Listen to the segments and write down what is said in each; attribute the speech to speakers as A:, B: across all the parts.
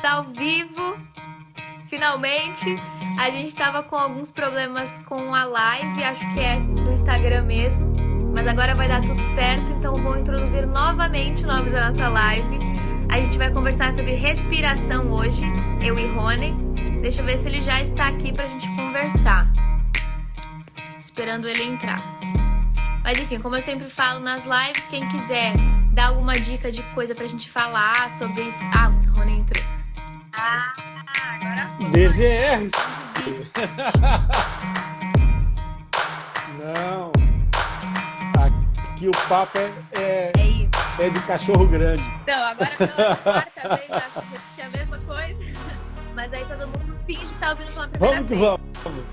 A: Tá ao vivo, finalmente. A gente tava com alguns problemas com a live, acho que é do Instagram mesmo, mas agora vai dar tudo certo, então vou introduzir novamente o nome da nossa live. A gente vai conversar sobre respiração hoje, eu e Rony. Deixa eu ver se ele já está aqui pra gente conversar. Esperando ele entrar. Mas enfim, como eu sempre falo nas lives, quem quiser dar alguma dica de coisa pra gente falar sobre isso. Ah, o Rony entrou. Agora foi.
B: DGR. Não. Aqui o papo
A: É isso.
B: é de cachorro grande.
A: Então, agora pela quarta vez, acho que repetir a mesma coisa. Mas aí todo mundo finge que tá ouvindo pela primeira
B: Vamos que
A: vez.
B: vamos.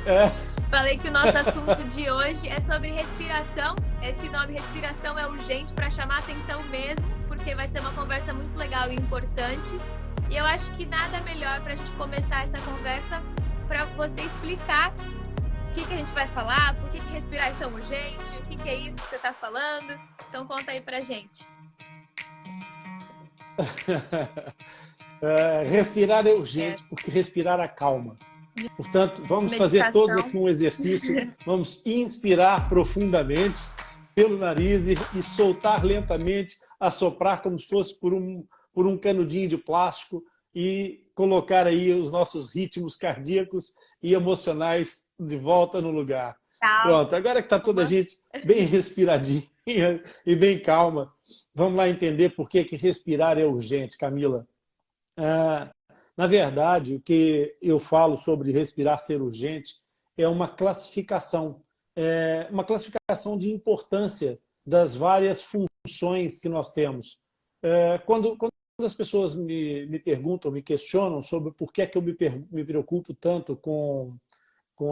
B: É.
A: Falei que o nosso assunto de hoje é sobre respiração. Esse nome respiração é urgente para chamar atenção mesmo, porque vai ser uma conversa muito legal e importante. E eu acho que nada melhor para a gente começar essa conversa para você explicar o que a gente vai falar, por que respirar é tão urgente, o que é isso que você está falando. Então conta aí pra gente.
B: Respirar é urgente, porque respirar acalma. Portanto, vamos fazer todos aqui um exercício. Vamos inspirar profundamente pelo nariz e soltar lentamente, assoprar como se fosse por um canudinho de plástico e colocar aí os nossos ritmos cardíacos e emocionais de volta no lugar. Pronto, agora que está toda a gente bem respiradinha e bem calma, vamos lá entender por que respirar é urgente, Camila. Na verdade, o que eu falo sobre respirar ser urgente é uma classificação de importância das várias funções que nós temos. Quando as pessoas me perguntam, me questionam sobre por que eu me preocupo tanto com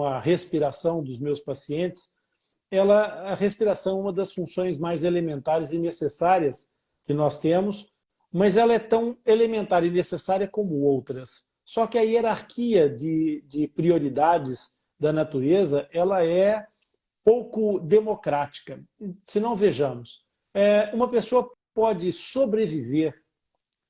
B: a respiração dos meus pacientes, a respiração é uma das funções mais elementares e necessárias que nós temos, mas ela é tão elementar e necessária como outras. Só que a hierarquia de prioridades da natureza ela é pouco democrática. Se não vejamos, uma pessoa pode sobreviver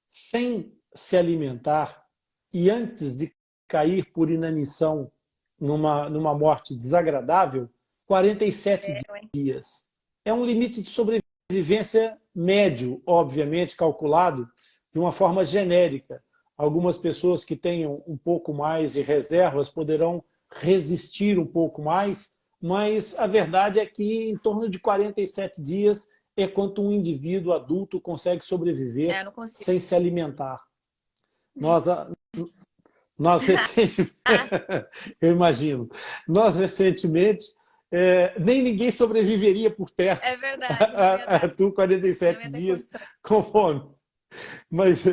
B: sem se alimentar e antes de cair por inanição numa morte desagradável, 47 dias. É um limite de sobrevivência médio, obviamente calculado de uma forma genérica. Algumas pessoas que tenham um pouco mais de reservas poderão resistir um pouco mais, mas a verdade é que em torno de 47 dias é quanto um indivíduo adulto consegue sobreviver sem se alimentar. Nós recentemente, eu imagino, nós recentemente, nem ninguém sobreviveria por perto.
A: É verdade.
B: Tu 47 dias com fome. Mas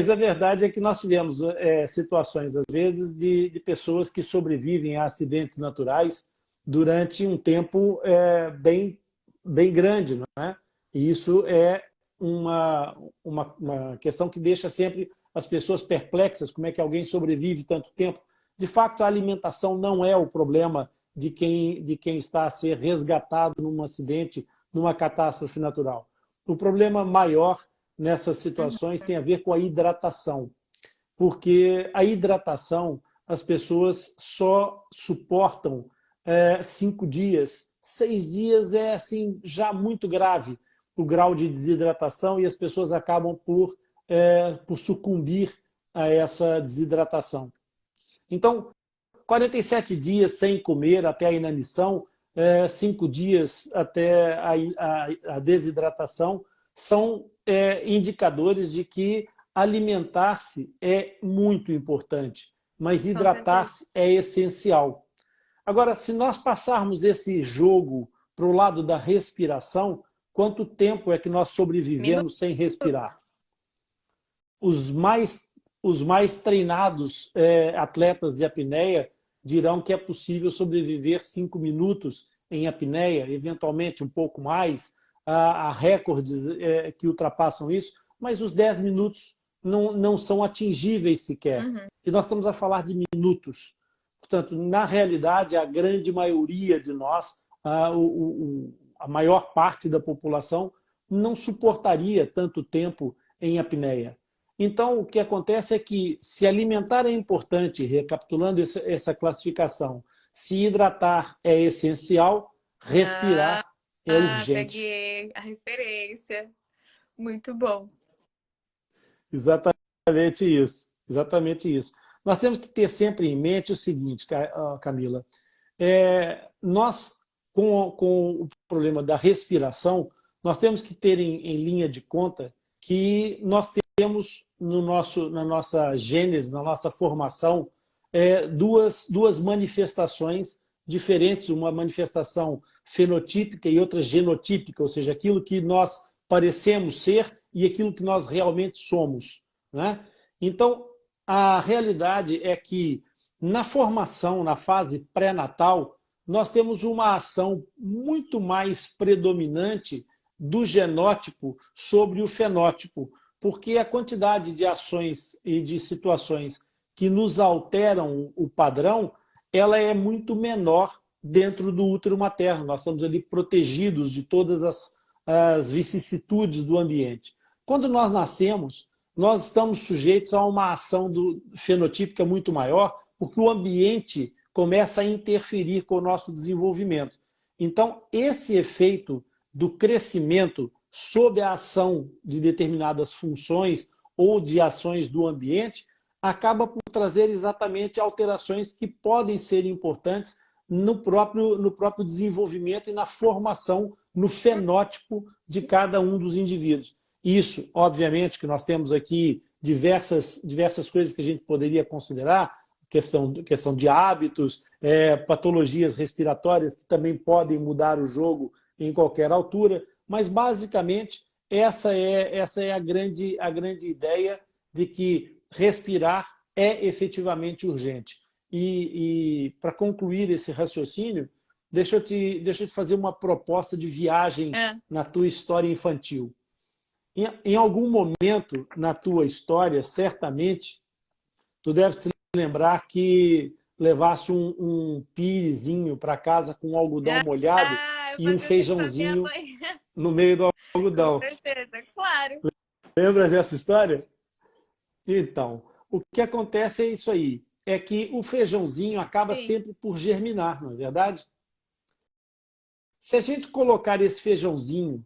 B: a verdade é que nós tivemos situações, às vezes, de pessoas que sobrevivem a acidentes naturais durante um tempo bem grande, não é? E isso é uma questão que deixa sempre as pessoas perplexas, como é que alguém sobrevive tanto tempo. De fato, a alimentação não é o problema de quem está a ser resgatado num acidente, numa catástrofe natural. O problema maior nessas situações tem a ver com a hidratação, porque a hidratação as pessoas só suportam 5 dias, 6 dias é assim já muito grave o grau de desidratação e as pessoas acabam por sucumbir a essa desidratação. Então, 47 dias sem comer até a inanição, 5 dias até a desidratação, são indicadores de que alimentar-se é muito importante, mas hidratar-se é essencial. Agora, se nós passarmos esse jogo para o lado da respiração, quanto tempo é que nós sobrevivemos sem respirar? Os mais treinados atletas de apneia dirão que é possível sobreviver 5 minutos em apneia, eventualmente um pouco mais. Há recordes que ultrapassam isso, mas os 10 minutos não são atingíveis sequer. E nós estamos a falar de minutos. Portanto, na realidade, a grande maioria de nós, a maior parte da população, não suportaria tanto tempo em apneia. Então, o que acontece é que se alimentar é importante, recapitulando essa classificação, se hidratar é essencial, respirar é urgente.
A: Peguei a referência. Muito bom.
B: Exatamente isso. Exatamente isso. Nós temos que ter sempre em mente o seguinte, Camila. Nós, com o problema da respiração, nós temos que ter em linha de conta que nós temos na nossa gênese, na nossa formação, duas manifestações diferentes, uma manifestação fenotípica e outra genotípica, ou seja, aquilo que nós parecemos ser e aquilo que nós realmente somos, né? Então, a realidade é que na formação, na fase pré-natal, nós temos uma ação muito mais predominante do genótipo sobre o fenótipo, porque a quantidade de ações e de situações que nos alteram o padrão, ela é muito menor dentro do útero materno. Nós estamos ali protegidos de todas as vicissitudes do ambiente. Quando nós nascemos, nós estamos sujeitos a uma ação fenotípica muito maior, porque o ambiente começa a interferir com o nosso desenvolvimento. Então, esse efeito do crescimento sob a ação de determinadas funções ou de ações do ambiente acaba por trazer exatamente alterações que podem ser importantes no próprio desenvolvimento e na formação, no fenótipo de cada um dos indivíduos. Isso, obviamente, que nós temos aqui diversas coisas que a gente poderia considerar, questão de hábitos, patologias respiratórias que também podem mudar o jogo em qualquer altura, mas basicamente essa é a grande ideia de que respirar é efetivamente urgente. E para concluir esse raciocínio, deixa eu te fazer uma proposta de viagem na tua história infantil. Em algum momento na tua história, certamente, tu deve te lembrar que levasse um pirezinho para casa com algodão molhado e um feijãozinho no meio do algodão.
A: Com certeza, claro.
B: Lembra dessa história? Então, o que acontece é isso aí. É que o feijãozinho acaba sempre por germinar, não é verdade? Se a gente colocar esse feijãozinho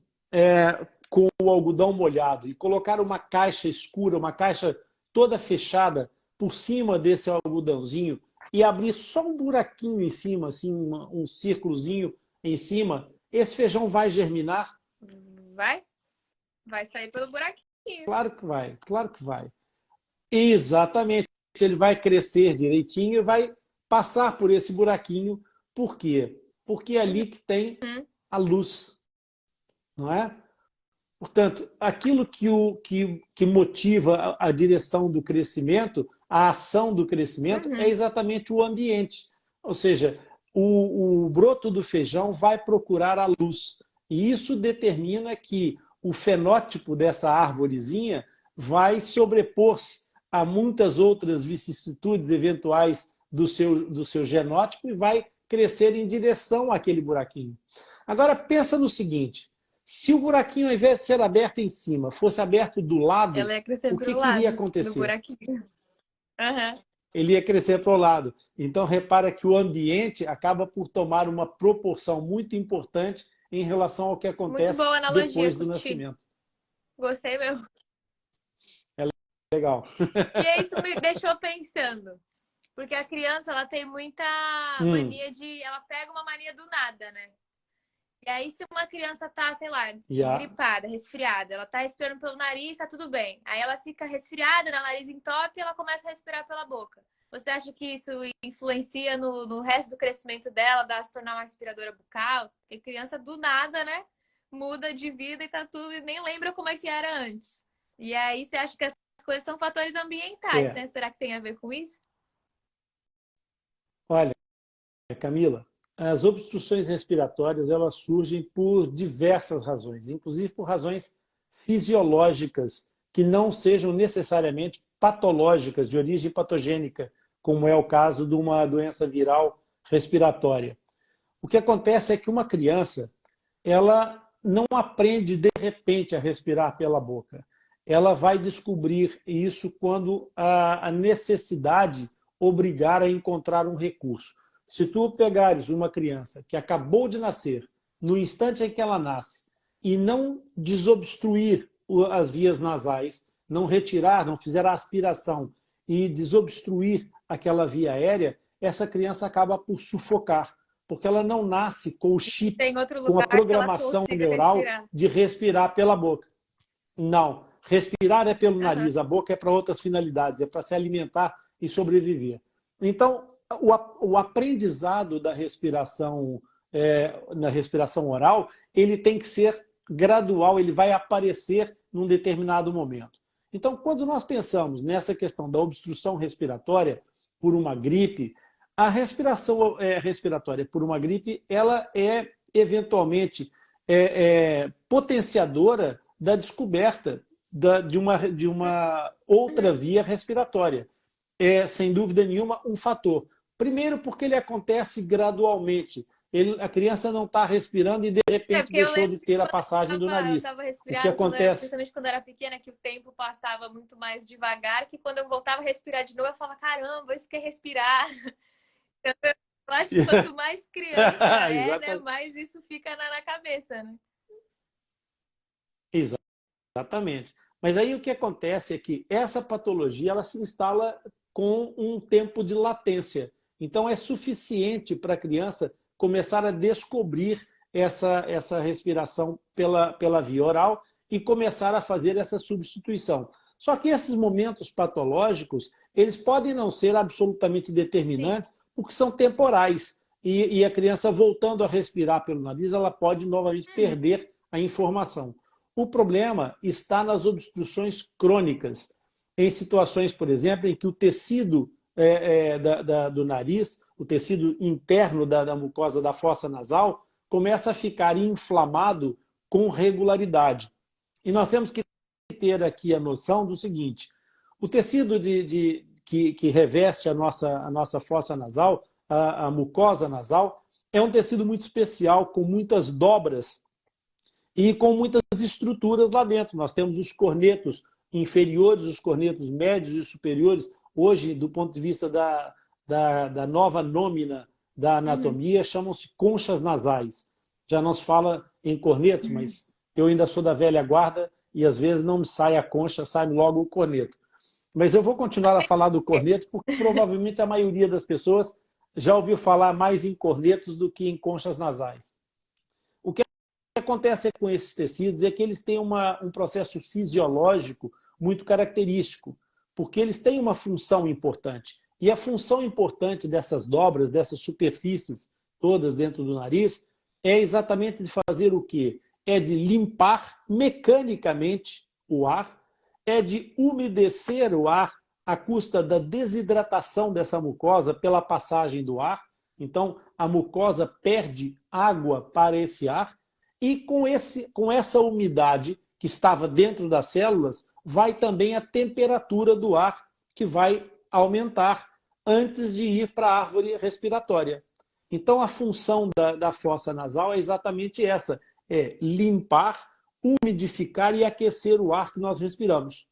B: com o algodão molhado e colocar uma caixa escura, uma caixa toda fechada por cima desse algodãozinho e abrir só um buraquinho em cima, assim, um círculozinho em cima, esse feijão vai germinar?
A: Vai? Vai sair pelo buraquinho.
B: Claro que vai, claro que vai. Exatamente. Ele vai crescer direitinho e vai passar por esse buraquinho. Por quê? Porque é ali que tem a luz, não é? Portanto, aquilo que motiva a direção do crescimento, a ação do crescimento, é exatamente o ambiente. Ou seja, o broto do feijão vai procurar a luz. E isso determina que o fenótipo dessa árvorezinha vai sobrepor-se a muitas outras vicissitudes eventuais do seu genótipo e vai crescer em direção àquele buraquinho. Agora, pensa no seguinte. Se o buraquinho, ao invés de ser aberto em cima, fosse aberto do lado, o que iria acontecer? Ele ia crescer para o lado. Então, repara que o ambiente acaba por tomar uma proporção muito importante em relação ao que acontece depois do nascimento.
A: Gostei mesmo.
B: É legal.
A: E isso me deixou pensando. Porque a criança, ela tem muita mania ela pega uma mania do nada, né? E aí, se uma criança tá, sei lá, gripada, resfriada, ela tá respirando pelo nariz, tá tudo bem. Aí ela fica resfriada, nariz entope e ela começa a respirar pela boca. Você acha que isso influencia no resto do crescimento dela, se tornar uma respiradora bucal? Porque criança, do nada, né? Muda de vida e tá tudo, e nem lembra como é que era antes. E aí, você acha que as coisas são fatores ambientais, né? Será que tem a ver com isso?
B: Olha, Camila, as obstruções respiratórias, elas surgem por diversas razões, inclusive por razões fisiológicas que não sejam necessariamente patológicas, de origem patogênica, como é o caso de uma doença viral respiratória. O que acontece é que uma criança, ela não aprende de repente a respirar pela boca. ela vai descobrir isso quando a necessidade obrigar a encontrar um recurso. Se tu pegares uma criança que acabou de nascer, no instante em que ela nasce, e não desobstruir as vias nasais, não retirar, não fizer a aspiração e desobstruir aquela via aérea, essa criança acaba por sufocar, porque ela não nasce com o chip, com a programação neural de respirar pela boca. Não. Respirar é pelo nariz, a boca é para outras finalidades, é para se alimentar e sobreviver. Então, o aprendizado da respiração, na respiração oral, ele tem que ser gradual, ele vai aparecer num determinado momento. Então, quando nós pensamos nessa questão da obstrução respiratória por uma gripe, a respiração respiratória por uma gripe, ela é eventualmente potenciadora da descoberta de uma outra via respiratória. É, sem dúvida nenhuma, um fator. Primeiro, porque ele acontece gradualmente. A criança não está respirando e, de repente, deixou de ter a passagem do nariz.
A: Eu estava respirando, principalmente quando eu era pequena, que o tempo passava muito mais devagar, que quando eu voltava a respirar de novo, eu falava, caramba, isso que é respirar. Eu acho que quanto mais criança né, mais isso fica na cabeça, né?
B: Exatamente. Mas aí o que acontece é que essa patologia ela se instala com um tempo de latência. Então é suficiente para a criança começar a descobrir essa respiração pela via oral e começar a fazer essa substituição. Só que esses momentos patológicos, eles podem não ser absolutamente determinantes, sim, porque são temporais. E a criança voltando a respirar pelo nariz, ela pode novamente perder a informação. O problema está nas obstruções crônicas, em situações, por exemplo, em que o tecido do nariz, o tecido interno da mucosa da fossa nasal, começa a ficar inflamado com regularidade. E nós temos que ter aqui a noção do seguinte, o tecido que reveste a nossa fossa nasal, a mucosa nasal, é um tecido muito especial, com muitas dobras e com muitas estruturas lá dentro. Nós temos os cornetos inferiores, os cornetos médios e superiores. Hoje, do ponto de vista da nova nômina da anatomia, chamam-se conchas nasais. Já não se fala em cornetos, mas eu ainda sou da velha guarda e às vezes não me sai a concha, sai logo o corneto. Mas eu vou continuar a falar do corneto porque provavelmente a maioria das pessoas já ouviu falar mais em cornetos do que em conchas nasais. O que acontece com esses tecidos é que eles têm um processo fisiológico muito característico, porque eles têm uma função importante. E a função importante dessas dobras, dessas superfícies todas dentro do nariz, é exatamente de fazer o quê? É de limpar mecanicamente o ar, é de umedecer o ar à custa da desidratação dessa mucosa pela passagem do ar. Então, a mucosa perde água para esse ar e com essa umidade que estava dentro das células, vai também a temperatura do ar, que vai aumentar antes de ir para a árvore respiratória. Então, a função da fossa nasal é exatamente essa, é limpar, umidificar e aquecer o ar que nós respiramos.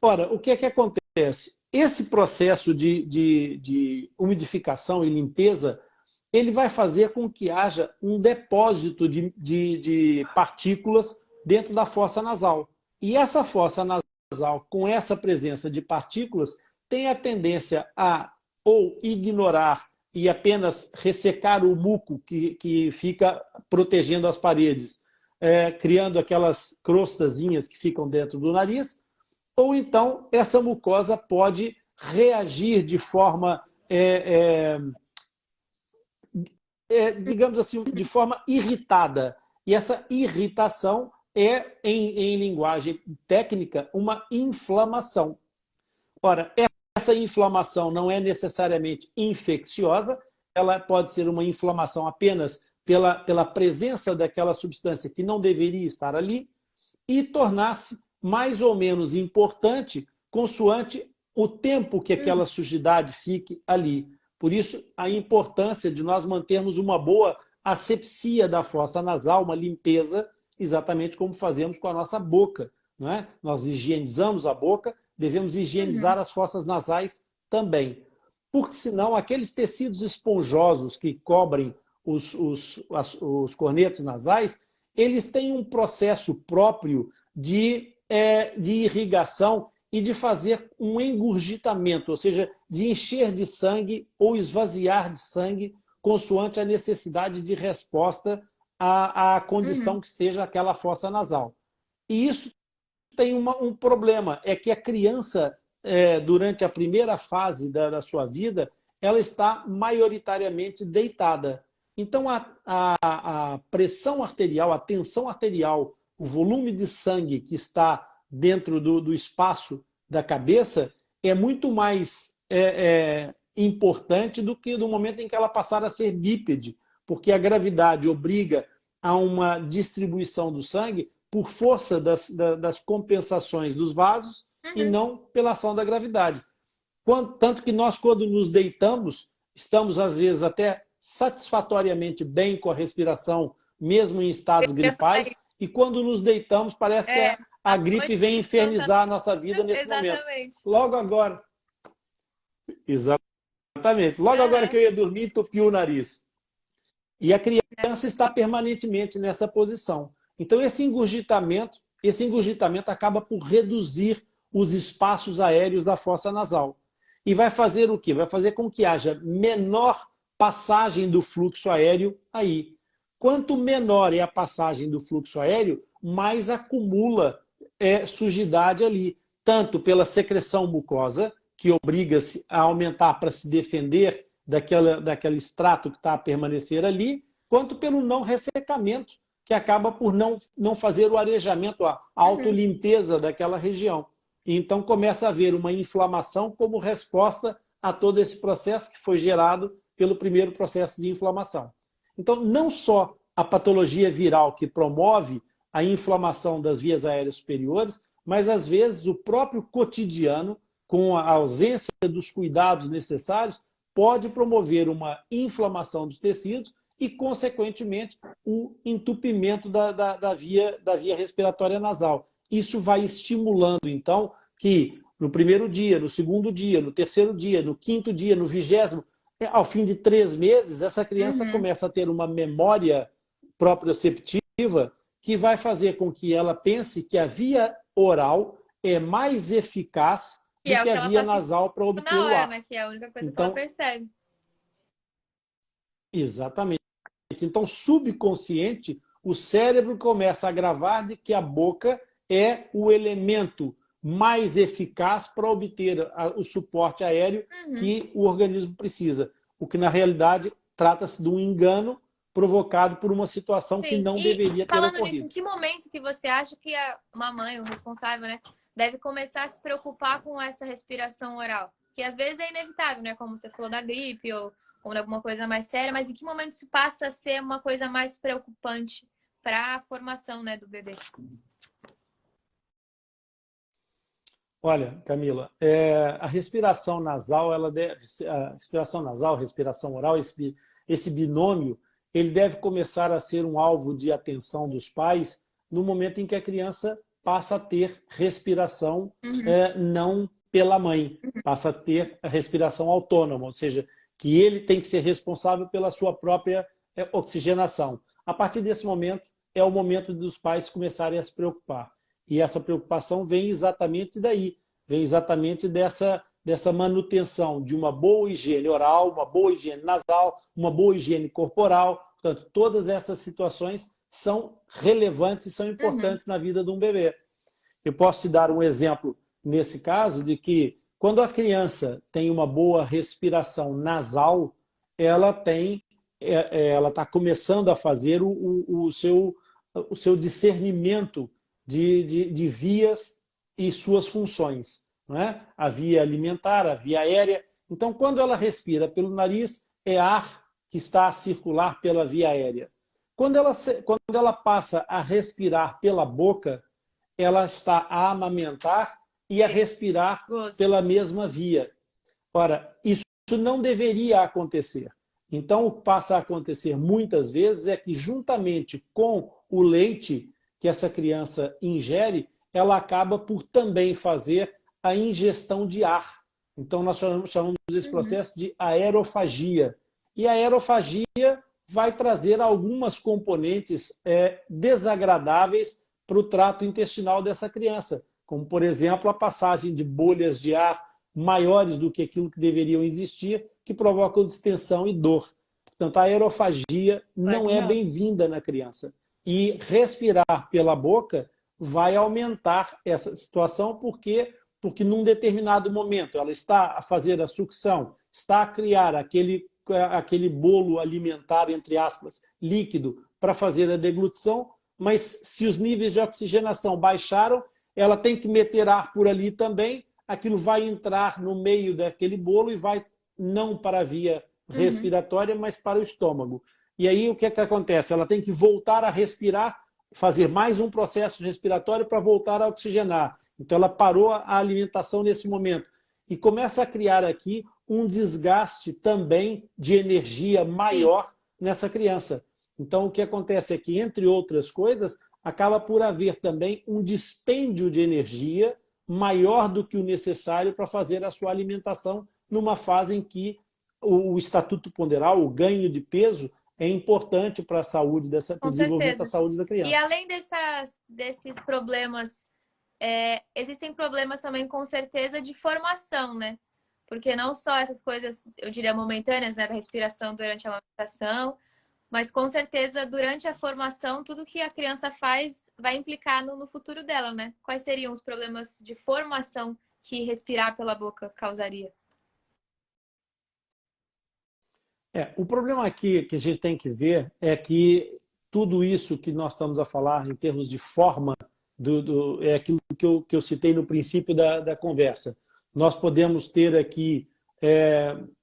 B: Ora, o que é que acontece? Esse processo de umidificação e limpeza, ele vai fazer com que haja um depósito de partículas dentro da fossa nasal. E essa fossa nasal, com essa presença de partículas, tem a tendência a ou ignorar e apenas ressecar o muco que fica protegendo as paredes, criando aquelas crostazinhas que ficam dentro do nariz, ou então essa mucosa pode reagir de forma, digamos assim, de forma irritada. E essa irritação é, em linguagem técnica, uma inflamação. Ora, essa inflamação não é necessariamente infecciosa, ela pode ser uma inflamação apenas pela presença daquela substância que não deveria estar ali e tornar-se mais ou menos importante consoante o tempo que aquela sujidade fique ali. Por isso, a importância de nós mantermos uma boa asepsia da fossa nasal, uma limpeza, exatamente como fazemos com a nossa boca. não é? Nós higienizamos a boca, devemos higienizar as fossas nasais também. Porque senão aqueles tecidos esponjosos que cobrem os cornetos nasais, eles têm um processo próprio de irrigação e de fazer um engurgitamento, ou seja, de encher de sangue ou esvaziar de sangue, consoante a necessidade de resposta à condição que esteja aquela fossa nasal. E isso tem um problema, é que a criança, durante a primeira fase da sua vida, ela está maioritariamente deitada. Então, a pressão arterial, a tensão arterial, o volume de sangue que está dentro do espaço da cabeça é muito mais importante do que no momento em que ela passar a ser bípede, porque a gravidade obriga a uma distribuição do sangue por força das compensações dos vasos e não pela ação da gravidade. Tanto que nós, quando nos deitamos, estamos, às vezes, até satisfatoriamente bem com a respiração, mesmo em estados gripais, e quando nos deitamos, parece que a gripe vem infernizar a nossa vida nesse momento. Logo agora... Exatamente. Logo agora que eu ia dormir, entupiu o nariz. E a criança está permanentemente nessa posição. Então, esse engurgitamento acaba por reduzir os espaços aéreos da fossa nasal. E vai fazer o quê? Vai fazer com que haja menor passagem do fluxo aéreo aí. Quanto menor é a passagem do fluxo aéreo, mais acumula sujidade ali. Tanto pela secreção mucosa, que obriga-se a aumentar para se defender daquele extrato que está a permanecer ali, quanto pelo não ressecamento, que acaba por não fazer o arejamento, a autolimpeza daquela região. Então começa a haver uma inflamação como resposta a todo esse processo que foi gerado pelo primeiro processo de inflamação. Então, não só a patologia viral que promove a inflamação das vias aéreas superiores, mas às vezes o próprio cotidiano, com a ausência dos cuidados necessários, pode promover uma inflamação dos tecidos e, consequentemente, o entupimento da via respiratória nasal. Isso vai estimulando, então, que no primeiro dia, no segundo dia, no terceiro dia, no quinto dia, no 20º, ao fim de 3 meses, essa criança começa a ter uma memória proprioceptiva que vai fazer com que ela pense que a via oral é mais eficaz do que a via nasal para obter o ar.
A: Né? Que é a única coisa que ela percebe.
B: Exatamente. Então, subconsciente, o cérebro começa a gravar de que a boca é o elemento mais eficaz para obter o suporte aéreo que o organismo precisa. O que, na realidade, trata-se de um engano provocado por uma situação que não deveria ter ocorrido.
A: Falando nisso, em que momento que você acha que uma mãe, o responsável, né, deve começar a se preocupar com essa respiração oral? Que às vezes é inevitável, né? Como você falou da gripe ou alguma coisa mais séria, mas em que momento isso passa a ser uma coisa mais preocupante para a formação, né, do bebê?
B: Olha, Camila, a respiração nasal, respiração oral, esse binômio, ele deve começar a ser um alvo de atenção dos pais no momento em que a criança passa a ter respiração não pela mãe, passa a ter a respiração autônoma, ou seja, que ele tem que ser responsável pela sua própria oxigenação. A partir desse momento, é o momento dos pais começarem a se preocupar. E essa preocupação vem exatamente daí, vem exatamente dessa manutenção de uma boa higiene oral, uma boa higiene nasal, uma boa higiene corporal. Portanto, todas essas situações são relevantes e são importantes na vida de um bebê. Eu posso te dar um exemplo nesse caso de que quando a criança tem uma boa respiração nasal, ela está começando a fazer o seu discernimento de vias e suas funções, não é? A via alimentar, a via aérea. Então, quando ela respira pelo nariz, é ar que está a circular pela via aérea. Quando ela passa a respirar pela boca, ela está a amamentar e a respirar pela mesma via. Ora, isso não deveria acontecer. Então, o que passa a acontecer muitas vezes é que, juntamente com o leite que essa criança ingere, ela acaba por também fazer a ingestão de ar. Então, nós chamamos esse processo de aerofagia. E a aerofagia vai trazer algumas componentes desagradáveis para o trato intestinal dessa criança, como, por exemplo, a passagem de bolhas de ar maiores do que aquilo que deveriam existir, que provocam distensão e dor. Portanto, a aerofagia não é bem-vinda na criança. E respirar pela boca vai aumentar essa situação, porque num determinado momento ela está a fazer a sucção, está a criar aquele bolo alimentar, entre aspas, líquido, para fazer a deglutição, mas se os níveis de oxigenação baixaram, ela tem que meter ar por ali também, aquilo vai entrar no meio daquele bolo e vai não para a via respiratória, mas para o estômago. E aí o que acontece? Ela tem que voltar a respirar, fazer mais um processo respiratório para voltar a oxigenar. Então ela parou a alimentação nesse momento. E começa a criar aqui um desgaste também de energia maior nessa criança. Então o que acontece é que, entre outras coisas, acaba por haver também um dispêndio de energia maior do que o necessário para fazer a sua alimentação numa fase em que o estatuto ponderal, o ganho de peso, é importante para a saúde para o desenvolvimento da saúde da criança.
A: E além desses problemas, existem problemas também, com certeza, de formação, né? Porque não só essas coisas, eu diria, momentâneas, né, da respiração durante a amamentação, mas com certeza durante a formação, tudo que a criança faz vai implicar no futuro dela, né? Quais seriam os problemas de formação que respirar pela boca causaria?
B: O problema aqui que a gente tem que ver é que tudo isso que nós estamos a falar em termos de forma, é aquilo que eu citei no princípio da conversa. Nós podemos ter aqui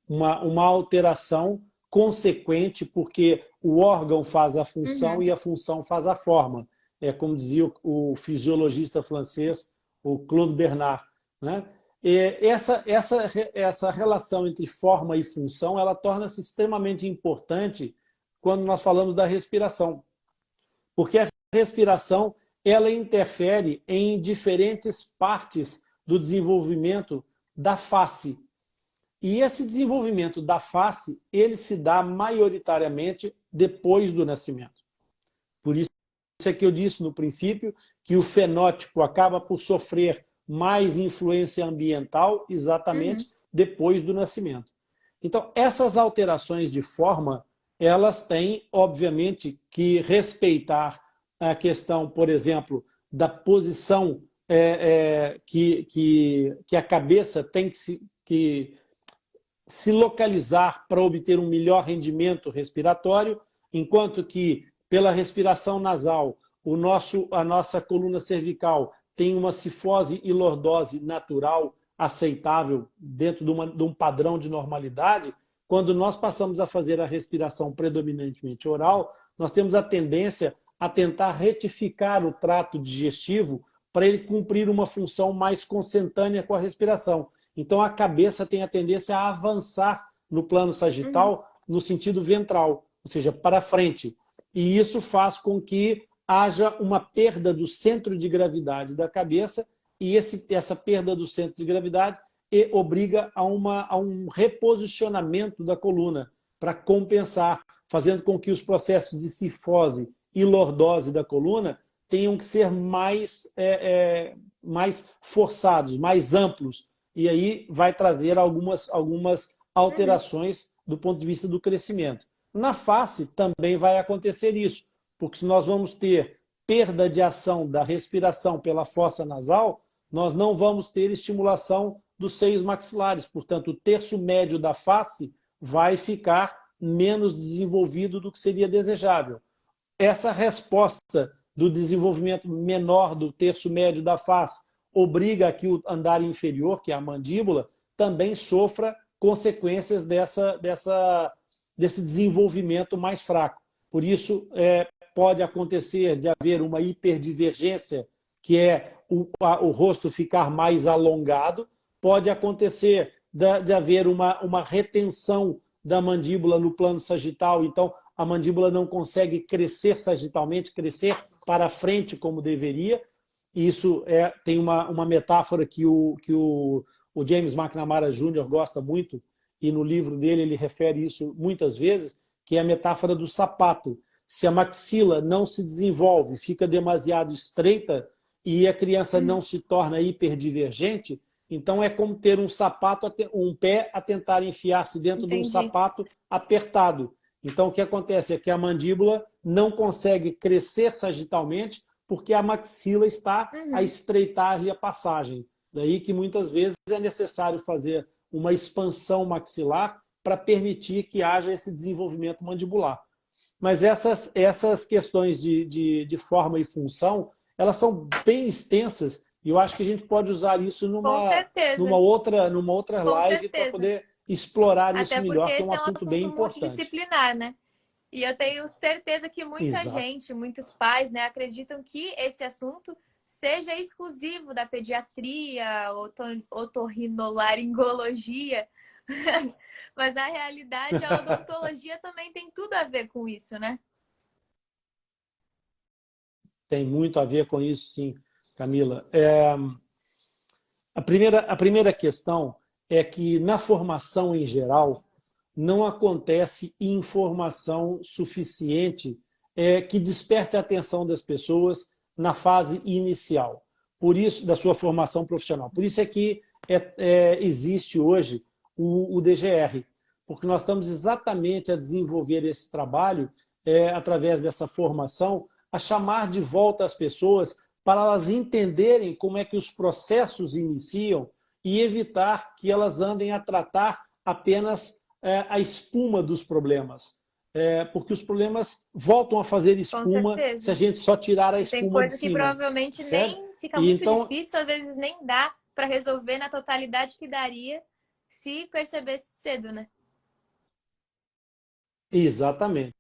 B: uma alteração consequente, porque o órgão faz a função e a função faz a forma. É como dizia o fisiologista francês, o Claude Bernard, né? Essa relação entre forma e função, ela torna-se extremamente importante quando nós falamos da respiração. Porque a respiração, ela interfere em diferentes partes do desenvolvimento da face. E esse desenvolvimento da face, ele se dá maioritariamente depois do nascimento. Por isso é que eu disse no princípio que o fenótipo acaba por sofrer mais influência ambiental exatamente depois do nascimento. Então, essas alterações de forma, elas têm, obviamente, que respeitar a questão, por exemplo, da posição que a cabeça tem que se localizar para obter um melhor rendimento respiratório, enquanto que, pela respiração nasal, a nossa coluna cervical tem uma cifose e lordose natural aceitável dentro de um padrão de normalidade. Quando nós passamos a fazer a respiração predominantemente oral, nós temos a tendência a tentar retificar o trato digestivo para ele cumprir uma função mais consentânea com a respiração. Então a cabeça tem a tendência a avançar no plano sagital no sentido ventral, ou seja, para frente. E isso faz com que haja uma perda do centro de gravidade da cabeça, e essa perda do centro de gravidade obriga a um reposicionamento da coluna para compensar, fazendo com que os processos de cifose e lordose da coluna tenham que ser mais forçados, mais amplos, e aí vai trazer algumas alterações do ponto de vista do crescimento. Na face também vai acontecer isso, porque se nós vamos ter perda de ação da respiração pela fossa nasal, nós não vamos ter estimulação dos seios maxilares. Portanto, o terço médio da face vai ficar menos desenvolvido do que seria desejável. Essa resposta do desenvolvimento menor do terço médio da face obriga a que o andar inferior, que é a mandíbula, também sofra consequências desse desenvolvimento mais fraco. Por isso, pode acontecer de haver uma hiperdivergência, que é o rosto ficar mais alongado, pode acontecer de haver uma retenção da mandíbula no plano sagital, então a mandíbula não consegue crescer sagitalmente, crescer para frente como deveria, Isso tem uma metáfora que o James McNamara Jr. gosta muito, e no livro dele ele refere isso muitas vezes, que é a metáfora do sapato. Se a maxila não se desenvolve, fica demasiado estreita e a criança não se torna hiperdivergente, então é como ter um sapato, um pé a tentar enfiar-se dentro de um sapato apertado. Então o que acontece é que a mandíbula não consegue crescer sagitalmente porque a maxila está a estreitar-lhe a passagem. Daí que muitas vezes é necessário fazer uma expansão maxilar para permitir que haja esse desenvolvimento mandibular. Mas essas questões de forma e função, elas são bem extensas e eu acho que a gente pode usar isso numa outra live para poder explorar isso melhor, que é um assunto bem importante.
A: Multidisciplinar, né? E eu tenho certeza que muita gente, muitos pais, né, acreditam que esse assunto seja exclusivo da pediatria, otorrinolaringologia, mas na realidade a odontologia também tem tudo a ver com isso, né?
B: Tem muito a ver com isso, sim, Camila. A primeira questão é que na formação em geral não acontece informação suficiente que desperte a atenção das pessoas na fase inicial, por isso, da sua formação profissional. Por isso é que existe hoje o DGR, porque nós estamos exatamente a desenvolver esse trabalho através dessa formação, a chamar de volta as pessoas para elas entenderem como é que os processos iniciam e evitar que elas andem a tratar apenas a espuma dos problemas. Porque os problemas voltam a fazer espuma se a gente só tirar a espuma de cima. Tem coisa
A: que provavelmente nem fica muito difícil, às vezes nem dá para resolver na totalidade que daria se percebesse cedo, né?
B: Exatamente.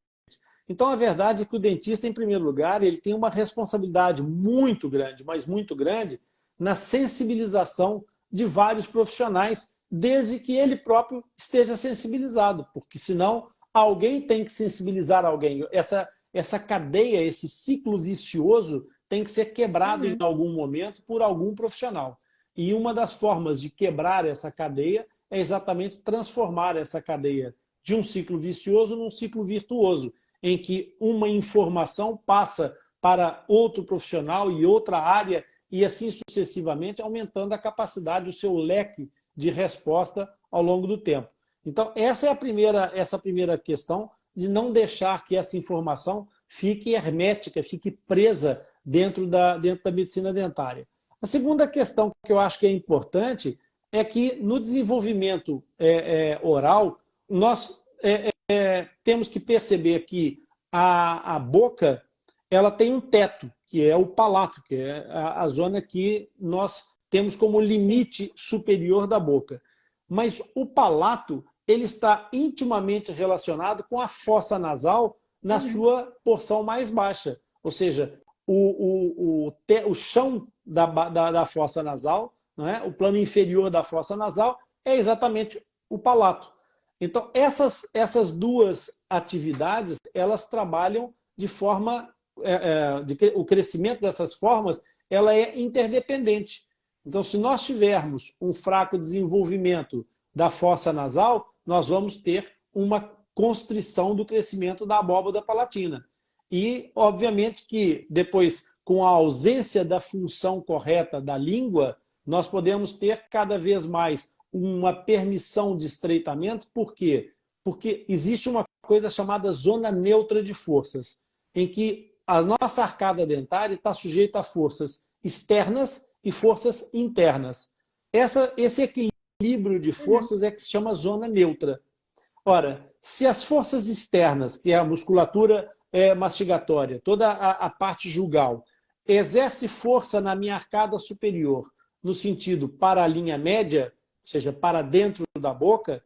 B: Então, a verdade é que o dentista, em primeiro lugar, ele tem uma responsabilidade muito grande, mas muito grande, na sensibilização de vários profissionais, desde que ele próprio esteja sensibilizado, porque senão alguém tem que sensibilizar alguém. Essa cadeia, esse ciclo vicioso tem que ser quebrado em algum momento por algum profissional. E uma das formas de quebrar essa cadeia é exatamente transformar essa cadeia de um ciclo vicioso num ciclo virtuoso, em que uma informação passa para outro profissional e outra área, e assim sucessivamente, aumentando a capacidade, o seu leque de resposta ao longo do tempo. Então, essa é a primeira questão, de não deixar que essa informação fique hermética, fique presa dentro da medicina dentária. A segunda questão que eu acho que é importante é que no desenvolvimento oral, nós temos que perceber que a boca ela tem um teto, que é o palato, que é a zona que nós temos como limite superior da boca. Mas o palato ele está intimamente relacionado com a fossa nasal na sua porção mais baixa. Ou seja, o chão da fossa nasal, não é? O plano inferior da fossa nasal é exatamente o palato. Então, essas duas atividades, elas trabalham de forma... o crescimento dessas formas ela é interdependente. Então, se nós tivermos um fraco desenvolvimento da fossa nasal, nós vamos ter uma constrição do crescimento da abóbada palatina. E, obviamente, que depois, com a ausência da função correta da língua, nós podemos ter cada vez mais uma permissão de estreitamento. Por quê? Porque existe uma coisa chamada zona neutra de forças, em que a nossa arcada dentária está sujeita a forças externas e forças internas. Esse equilíbrio de forças é que se chama zona neutra. Ora, se as forças externas, que é a musculatura mastigatória, toda a parte jugal, exerce força na minha arcada superior, no sentido para a linha média, ou seja, para dentro da boca,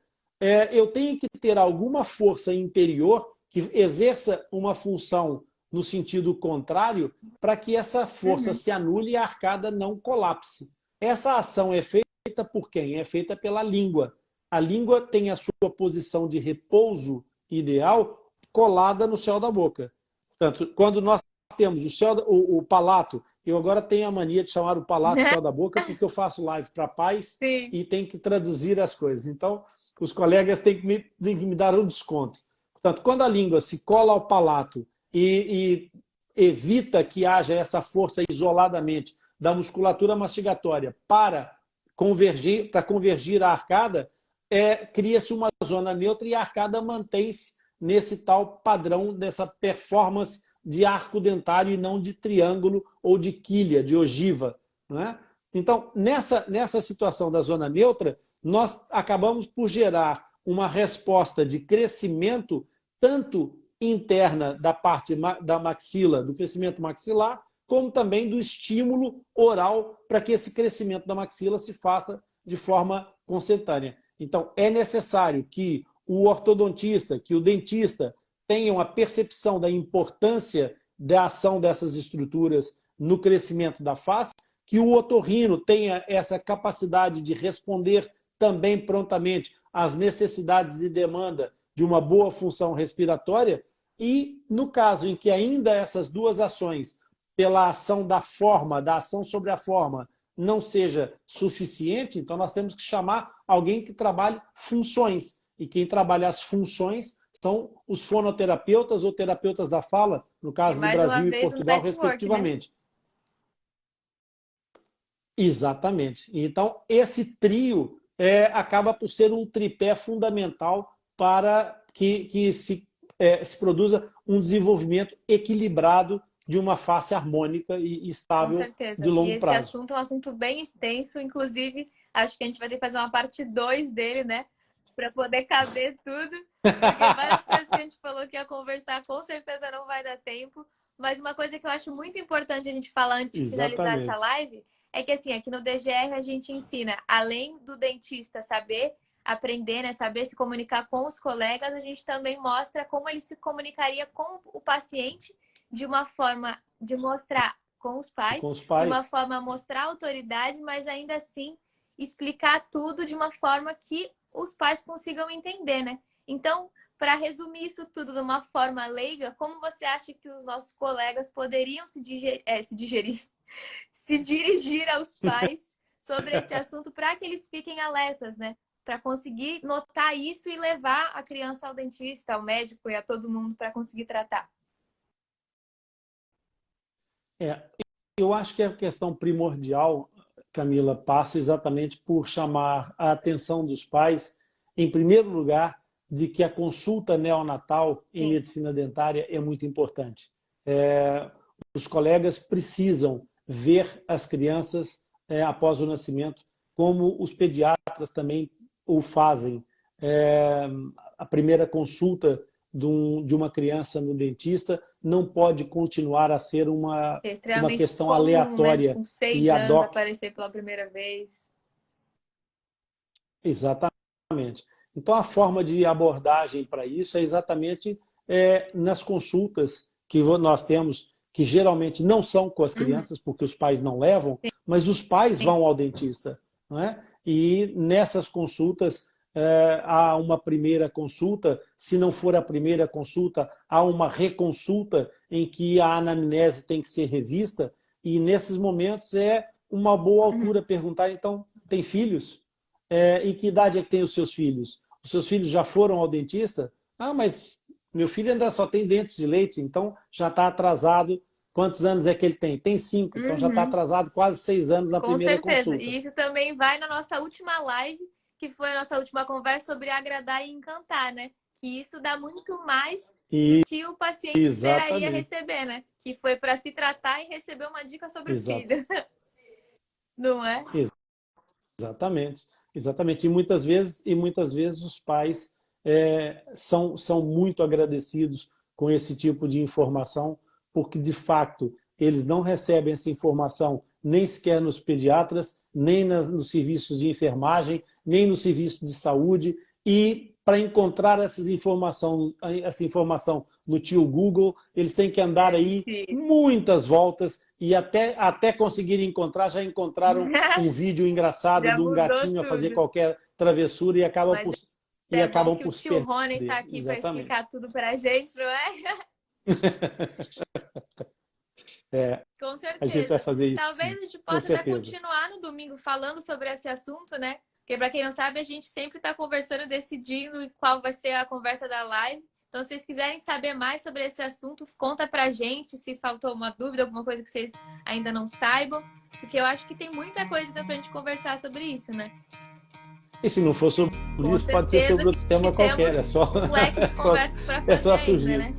B: eu tenho que ter alguma força interior que exerça uma função no sentido contrário para que essa força se anule e a arcada não colapse. Essa ação é feita por quem? É feita pela língua. A língua tem a sua posição de repouso ideal colada no céu da boca. Portanto, quando nós temos o palato. Eu agora tenho a mania de chamar o palato céu da boca, porque eu faço live para pais e tenho que traduzir as coisas. Então, os colegas têm que me dar um desconto. Portanto, quando a língua se cola ao palato e evita que haja essa força isoladamente da musculatura mastigatória para convergir a arcada, cria-se uma zona neutra e a arcada mantém-se nesse tal padrão, dessa performance de arco dentário e não de triângulo ou de quilha, de ogiva. Né? Então, nessa situação da zona neutra, nós acabamos por gerar uma resposta de crescimento tanto interna da parte da maxila, do crescimento maxilar, como também do estímulo oral para que esse crescimento da maxila se faça de forma consentânea. Então, é necessário que o ortodontista, que o dentista tenham a percepção da importância da ação dessas estruturas no crescimento da face, que o otorrino tenha essa capacidade de responder também prontamente às necessidades e demanda de uma boa função respiratória, e no caso em que ainda essas duas ações, pela ação da forma, da ação sobre a forma, não seja suficiente, então nós temos que chamar alguém que trabalhe funções. E quem trabalha as funções são os fonoterapeutas ou terapeutas da fala, no caso do Brasil e Portugal, respectivamente. Né? Exatamente. Então, esse trio acaba por ser um tripé fundamental para que se produza um desenvolvimento equilibrado de uma face harmônica e estável de longo prazo.
A: Esse assunto é um assunto bem extenso, inclusive acho que a gente vai ter que fazer uma parte 2 dele, né? Para poder caber tudo, porque várias coisas que a gente falou que ia conversar com certeza não vai dar tempo, mas uma coisa que eu acho muito importante a gente falar antes de finalizar essa live é que assim, aqui no DGR a gente ensina, além do dentista saber aprender, né, saber se comunicar com os colegas, a gente também mostra como ele se comunicaria com o paciente de uma forma de mostrar com os pais, de uma forma a mostrar autoridade, mas ainda assim explicar tudo de uma forma que os pais consigam entender, né? Então, para resumir isso tudo de uma forma leiga, como você acha que os nossos colegas poderiam se dirigir aos pais sobre esse assunto para que eles fiquem alertas, né? Para conseguir notar isso e levar a criança ao dentista, ao médico e a todo mundo para conseguir tratar?
B: Eu acho que a questão primordial, Camila, passa exatamente por chamar a atenção dos pais, em primeiro lugar, de que a consulta neonatal em medicina dentária é muito importante. Os colegas precisam ver as crianças após o nascimento, como os pediatras também o fazem. A primeira consulta de uma criança no dentista não pode continuar a ser uma questão comum, aleatória, né?
A: Com 6 anos aparecer pela primeira vez.
B: Exatamente. Então, a forma de abordagem para isso é exatamente nas consultas que nós temos, que geralmente não são com as crianças, porque os pais não levam, mas os pais vão ao dentista. Não é? E nessas consultas, há uma primeira consulta, se não for a primeira consulta, há uma reconsulta em que a anamnese tem que ser revista, e nesses momentos é uma boa altura perguntar, então, tem filhos? Em que idade é que tem os seus filhos? Os seus filhos já foram ao dentista? Ah, mas meu filho ainda só tem dentes de leite, então já está atrasado. Quantos anos é que ele tem? Tem 5, então já está atrasado quase 6 anos na primeira consulta. Com certeza,
A: e isso também vai na nossa última live, que foi a nossa última conversa sobre agradar e encantar, né? Que isso dá muito mais do que o paciente esperaria receber, né? Que foi para se tratar e receber uma dica sobre o filho. Não é?
B: Exatamente. Exatamente. E muitas vezes os pais são muito agradecidos com esse tipo de informação, porque, de fato, eles não recebem essa informação nem sequer nos pediatras, nem nos serviços de enfermagem, nem no serviço de saúde. E para encontrar essa informação no tio Google, eles têm que andar aí muitas voltas e até conseguirem encontrar, já encontraram um vídeo engraçado de um gatinho a fazer qualquer travessura e acabam por se perder.
A: O tio Rony está aqui para explicar tudo para a gente, não é? Com certeza.
B: A gente vai fazer isso.
A: Talvez a gente possa até continuar no domingo falando sobre esse assunto, né? Porque, para quem não sabe, a gente sempre está conversando, decidindo qual vai ser a conversa da live. Então, se vocês quiserem saber mais sobre esse assunto, conta pra gente se faltou uma dúvida, alguma coisa que vocês ainda não saibam. Porque eu acho que tem muita coisa pra gente conversar sobre isso, né?
B: E se não for sobre isso, pode ser sobre outro tema qualquer. É só,
A: um leque de conversas pra fazer
B: é só surgir.
A: ainda, né?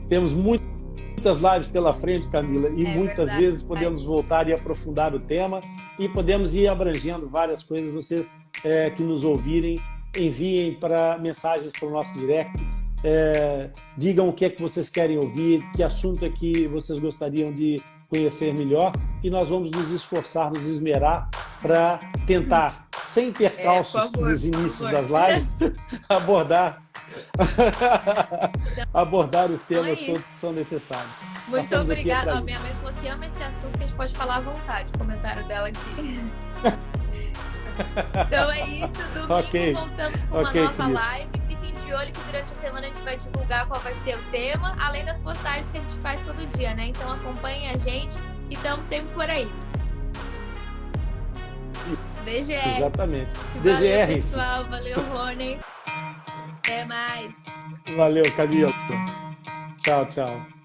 B: Temos muitas lives pela frente, Camila, e muitas vezes podemos voltar e aprofundar o tema e podemos ir abrangendo várias coisas. Vocês que nos ouvirem, enviem mensagens para o nosso direct, digam o que é que vocês querem ouvir, que assunto é que vocês gostariam de conhecer melhor, e nós vamos nos esforçar, nos esmerar para tentar, sem percalços nos inícios das lives, abordar os temas todos que são necessários.
A: Muito obrigada. A minha mãe falou que ama esse assunto, que a gente pode falar à vontade. O comentário dela aqui. Então é isso. Domingo voltamos com uma nova live. Fiquem de olho que durante a semana a gente vai divulgar qual vai ser o tema, além das postagens que a gente faz todo dia, né? Então acompanhem a gente e estamos sempre por aí. DGR.
B: Exatamente.
A: Valeu, DGR, pessoal. Valeu, Rony. Até mais.
B: Valeu, Camila. Tchau, tchau.